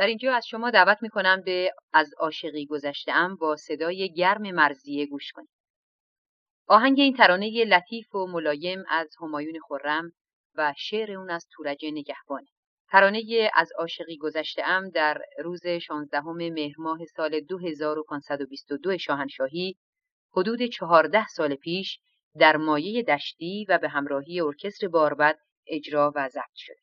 در اینجا از شما دعوت می‌کنم به از عاشقی گذشته‌ام با صدای گرم مرضیه گوش کنید. آهنگ این ترانه لطیف و ملایم از همایون خرم و شعر اون از تورج نگهبانه. ترانه از عاشقی گذشته‌ام در روز 16 مهر ماه سال 2522 شاهنشاهی حدود 14 سال پیش در مایه دشتی و به همراهی ارکستر باربد اجرا و ضبط شده.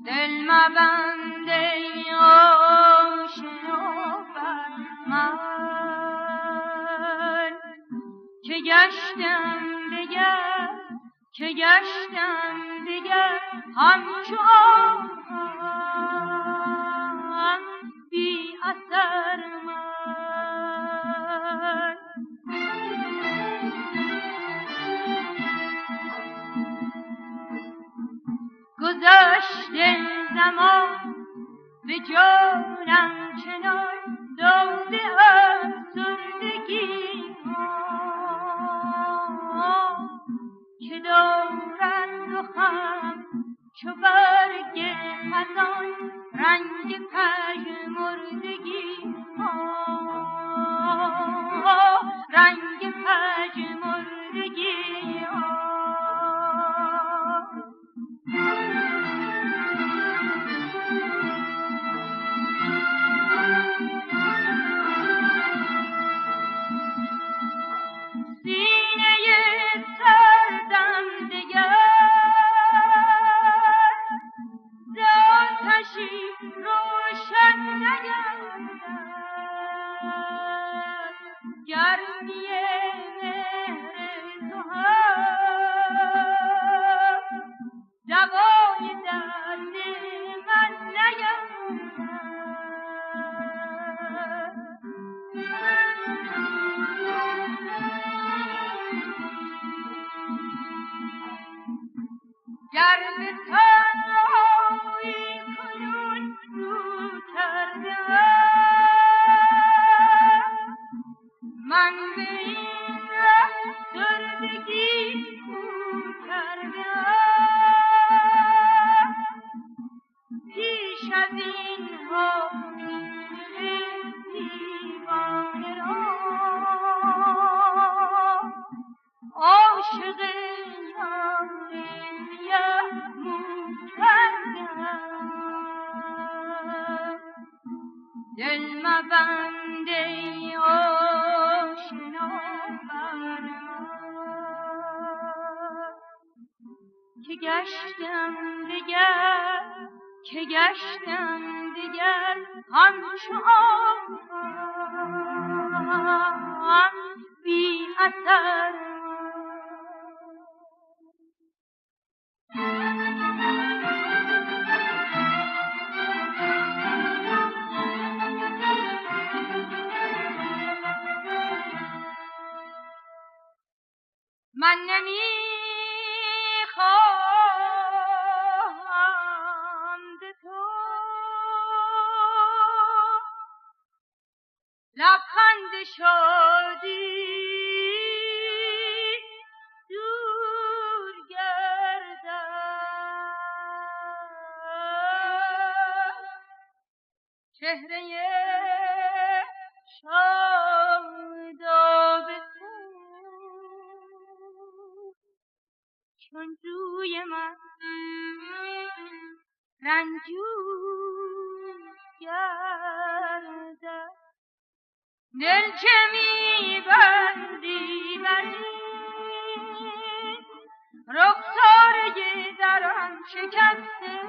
دل مبند ای آشنا بر من که گشتم دگر همچو آهن بی اثر من گذشته زمان به جانم چنان داده افسردگی که دارد رخم چو برگ خزان رنگ پژمردگی رنگ پژمردگی دل مبند ای آشنا بر من که گشتم دگر همچو آهن بی اثر من نمیخواهم ز تو لبخند شادی دور گردد چهره شاداب چون روی من رنجور گردد دل که می‌بندی بر این رخساره درم شکسته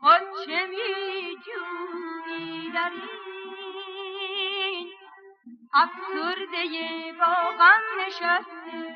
خود چه می‌جویی در این افسرده با غم نشسته